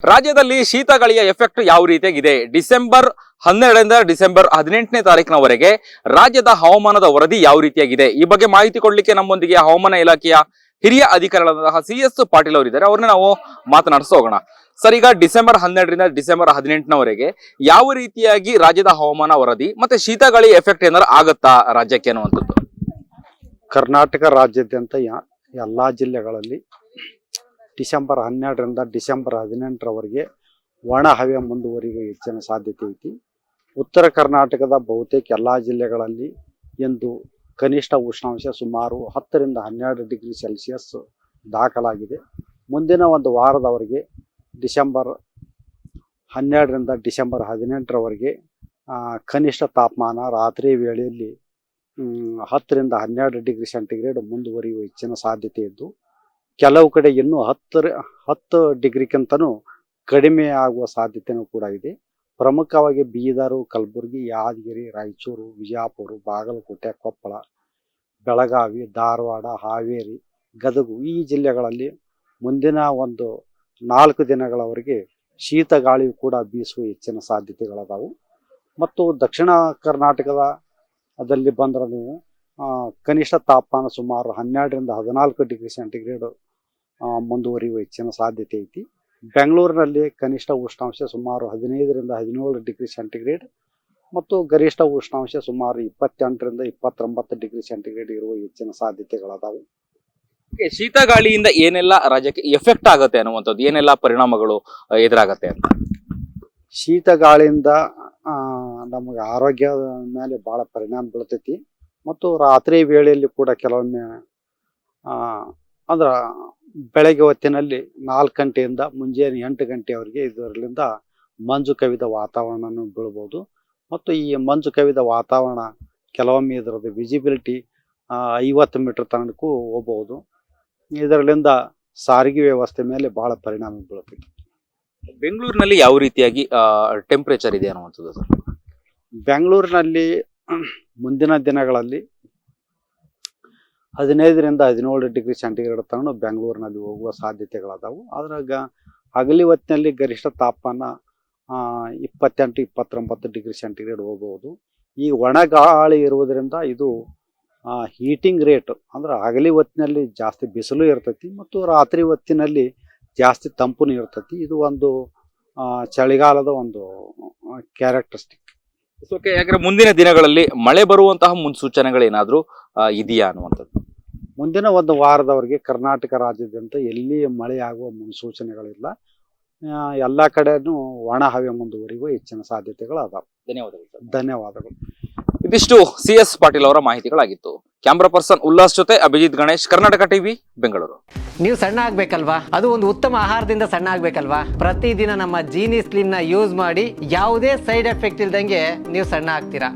ರಾಜ್ಯದಲ್ಲಿ ಶೀತ ಗಾಳಿಯ ಎಫೆಕ್ಟ್ ಯಾವ ರೀತಿಯಾಗಿದೆ? ಡಿಸೆಂಬರ್ 12ರಿಂದ ಡಿಸೆಂಬರ್ 18ನೇ ತಾರೀಕಿನವರೆಗೆ ರಾಜ್ಯದ ಹವಾಮಾನದ ವರದಿ ಯಾವ ರೀತಿಯಾಗಿದೆ? ಈ ಬಗ್ಗೆ ಮಾಹಿತಿ ಕೊಡ್ಲಿಕ್ಕೆ ನಮ್ಮೊಂದಿಗೆ ಹವಾಮಾನ ಇಲಾಖೆಯ ಹಿರಿಯ ಅಧಿಕಾರಿಗಳಾದ CS ಪಾಟೀಲ್ ಅವರಿದ್ದಾರೆ. ಅವ್ರನ್ನ ನಾವು ಮಾತನಾಡಿಸ್ತಾ ಹೋಗೋಣ. ಸರ್, ಈಗ ಡಿಸೆಂಬರ್ 12ರಿಂದ ಡಿಸೆಂಬರ್ 18ನವರೆಗೆ ಯಾವ ರೀತಿಯಾಗಿ ರಾಜ್ಯದ ಹವಾಮಾನ ವರದಿ ಮತ್ತೆ ಶೀತ ಗಾಳಿ ಎಫೆಕ್ಟ್ ಏನಾದ್ರು ಆಗತ್ತಾ ರಾಜ್ಯಕ್ಕೆ ಅನ್ನುವಂಥದ್ದು? ಕರ್ನಾಟಕ ರಾಜ್ಯಾದ್ಯಂತ ಎಲ್ಲಾ ಜಿಲ್ಲೆಗಳಲ್ಲಿ ಡಿಸೆಂಬರ್ 12ರಿಂದ ಡಿಸೆಂಬರ್ 18ರವರೆಗೆ ಒಣ ಹವೆ ಮುಂದುವರಿಯುವ ಹೆಚ್ಚಿನ ಸಾಧ್ಯತೆ ಐತಿ. ಉತ್ತರ ಕರ್ನಾಟಕದ ಬಹುತೇಕ ಎಲ್ಲಾ ಜಿಲ್ಲೆಗಳಲ್ಲಿ ಎಂದು ಕನಿಷ್ಠ ಉಷ್ಣಾಂಶ ಸುಮಾರು 10ರಿಂದ 12 ಡಿಗ್ರಿ ಸೆಲ್ಸಿಯಸ್ ದಾಖಲಾಗಿದೆ. ಮುಂದಿನ ಒಂದು ವಾರದವರೆಗೆ ಡಿಸೆಂಬರ್ 12ರಿಂದ ಡಿಸೆಂಬರ್ 18ರವರೆಗೆ ಕನಿಷ್ಠ ತಾಪಮಾನ ರಾತ್ರಿ ವೇಳೆಯಲ್ಲಿ 10ರಿಂದ 12 ಡಿಗ್ರಿ ಸೆಂಟಿಗ್ರೇಡ್ ಮುಂದುವರಿಯುವ ಹೆಚ್ಚಿನ ಸಾಧ್ಯತೆ ಇದ್ದು, ಕೆಲವು ಕಡೆ ಇನ್ನೂ 10 ಡಿಗ್ರಿಗಿಂತನೂ ಕಡಿಮೆ ಆಗುವ ಸಾಧ್ಯತೆಯೂ ಕೂಡ ಇದೆ. ಪ್ರಮುಖವಾಗಿ ಬೀದರ್, ಕಲಬುರಗಿ, ಯಾದಗಿರಿ, ರಾಯಚೂರು, ವಿಜಯಪುರ, ಬಾಗಲಕೋಟೆ, ಕೊಪ್ಪಳ, ಬೆಳಗಾವಿ, ಧಾರವಾಡ, ಹಾವೇರಿ, ಗದಗ ಈ ಜಿಲ್ಲೆಗಳಲ್ಲಿ ಮುಂದಿನ ಒಂದು 4 ದಿನಗಳವರೆಗೆ ಶೀತ ಗಾಳಿಯು ಕೂಡ ಬೀಸುವ ಹೆಚ್ಚಿನ ಸಾಧ್ಯತೆಗಳದಾವು. ಮತ್ತು ದಕ್ಷಿಣ ಕರ್ನಾಟಕದಲ್ಲಿ ಬಂದ್ರೆ ನೀವು ಕನಿಷ್ಠ ತಾಪಮಾನ ಸುಮಾರು 12ರಿಂದ 14 ಡಿಗ್ರಿ ಸೆಂಟಿಗ್ರೇಡ್ ಮುಂದುವರಿಯುವ ಹೆಚ್ಚಿನ ಸಾಧ್ಯತೆ ಐತಿ. ಬೆಂಗಳೂರಿನಲ್ಲಿ ಕನಿಷ್ಠ ಉಷ್ಣಾಂಶ ಸುಮಾರು 15ರಿಂದ 17 ಡಿಗ್ರಿ ಸೆಂಟಿಗ್ರೇಡ್ ಮತ್ತು ಗರಿಷ್ಠ ಉಷ್ಣಾಂಶ ಸುಮಾರು 28ರಿಂದ 29 ಡಿಗ್ರಿ ಸೆಂಟಿಗ್ರೇಡ್ ಇರುವ ಹೆಚ್ಚಿನ ಸಾಧ್ಯತೆಗಳದಾವು. ಶೀತ ಗಾಳಿಯಿಂದ ಏನೆಲ್ಲ ರಾಜ್ಯಕ್ಕೆ ಎಫೆಕ್ಟ್ ಆಗುತ್ತೆ ಅನ್ನುವಂಥದ್ದು, ಏನೆಲ್ಲ ಪರಿಣಾಮಗಳು ಎದುರಾಗತ್ತೆ ಅಂತ? ಶೀತ ಗಾಳಿಯಿಂದ ನಮಗೆ ಆರೋಗ್ಯದ ಮೇಲೆ ಬಹಳ ಪರಿಣಾಮ ಬೀಳ್ತೈತಿ. ಮತ್ತು ರಾತ್ರಿ ವೇಳೆಯಲ್ಲಿ ಕೂಡ ಕೆಲವೊಮ್ಮೆ ಅಂದ್ರೆ ಬೆಳಗ್ಗೆ ಹೊತ್ತಿನಲ್ಲಿ 4 ಗಂಟೆಯಿಂದ ಮುಂಜಾನೆ 8 ಗಂಟೆಯವರೆಗೆ ಇದರಿಂದ ಮಂಜು ಕವಿದ ವಾತಾವರಣ ಬೀಳ್ಬೋದು. ಮತ್ತು ಈ ಮಂಜು ಕವಿದ ವಾತಾವರಣ ಕೆಲವೊಮ್ಮೆ ಇದರದ್ದು ವಿಸಿಬಿಲಿಟಿ 50 ಮೀಟರ್ ತನಕೂ ಹೋಗಬಹುದು. ಇದರಿಂದ ಸಾರಿಗೆ ವ್ಯವಸ್ಥೆ ಮೇಲೆ ಬಹಳ ಪರಿಣಾಮ ಬೀಳ್ತೈತಿ. ಬೆಂಗಳೂರಿನಲ್ಲಿ ಯಾವ ರೀತಿಯಾಗಿ ಟೆಂಪರೇಚರ್ ಇದೆ ಅನ್ನುವಂಥದ್ದು ಸರ್? ಬೆಂಗಳೂರಿನಲ್ಲಿ ಮುಂದಿನ ದಿನಗಳಲ್ಲಿ 15ರಿಂದ 17 ಡಿಗ್ರಿ ಸೆಂಟಿಗ್ರೇಡ್ ತನಕ ಬೆಂಗಳೂರಿನಲ್ಲಿ ಹೋಗುವ ಸಾಧ್ಯತೆಗಳದಾವು. ಅದ್ರಾಗ ಹಗಲಿ ಹೊತ್ತಿನಲ್ಲಿ ಗರಿಷ್ಠ ತಾಪಮಾನ 28-29 ಡಿಗ್ರಿ ಸೆಂಟಿಗ್ರೇಡ್ ಹೋಗಬಹುದು. ಈ ಒಣ ಗಾಳಿ ಇರುವುದರಿಂದ ಇದು ಹೀಟಿಂಗ್ ರೇಟ್ ಅಂದ್ರೆ ಹಗಲಿ ಹೊತ್ತಿನಲ್ಲಿ ಜಾಸ್ತಿ ಬಿಸಿಲು ಇರ್ತೈತಿ ಮತ್ತು ರಾತ್ರಿ ಹೊತ್ತಿನಲ್ಲಿ ಜಾಸ್ತಿ ತಂಪುನು ಇರ್ತೈತಿ. ಇದು ಒಂದು ಚಳಿಗಾಲದ ಒಂದು ಕ್ಯಾರೆಕ್ಟರಿಸ್ಟಿಕ್. ಯಾಕಂದ್ರೆ ಮುಂದಿನ ದಿನಗಳಲ್ಲಿ ಮಳೆ ಬರುವಂತಹ ಮುನ್ಸೂಚನೆಗಳೇನಾದ್ರೂ ಇದೆಯಾ ಅನ್ನುವಂಥದ್ದು? ಮುಂದಿನ ಒಂದು ವಾರದವರೆಗೆ ಕರ್ನಾಟಕ ರಾಜ್ಯಾದ್ಯಂತ ಎಲ್ಲಿ ಮಳೆ ಆಗುವ ಮುನ್ಸೂಚನೆಗಳಿಲ್ಲ. ಎಲ್ಲ ಕಡೆನೂ ಒಣ ಹವೆ ಮುಂದುವರಿಯುವ ಹೆಚ್ಚಿನ ಸಾಧ್ಯತೆಗಳು ಅದಾವ. ಧನ್ಯವಾದಗಳು. ಇದಿಷ್ಟು CS ಪಾಟೀಲ್ ಅವರ ಮಾಹಿತಿಗಳಾಗಿತ್ತು. ಕ್ಯಾಮ್ರಾ ಪರ್ಸನ್ ಉಲ್ಲಾಸ್ ಜೊತೆ ಅಭಿಜಿತ್ ಗಣೇಶ್, ಕರ್ನಾಟಕ ಟಿವಿ, ಬೆಂಗಳೂರು. ನೀವು ಸಣ್ಣ ಆಗ್ಬೇಕಲ್ವಾ? ಅದು ಒಂದು ಉತ್ತಮ ಆಹಾರದಿಂದ ಸಣ್ಣ ಆಗ್ಬೇಕಲ್ವಾ? ಪ್ರತಿದಿನ ನಮ್ಮ ಜೀನಿ ಸ್ಲಿಮ್ ನ ಯೂಸ್ ಮಾಡಿ ಯಾವುದೇ ಸೈಡ್ ಎಫೆಕ್ಟ್ ಇಲ್ದಂಗೆ ನೀವು ಸಣ್ಣ ಆಗ್ತೀರಾ.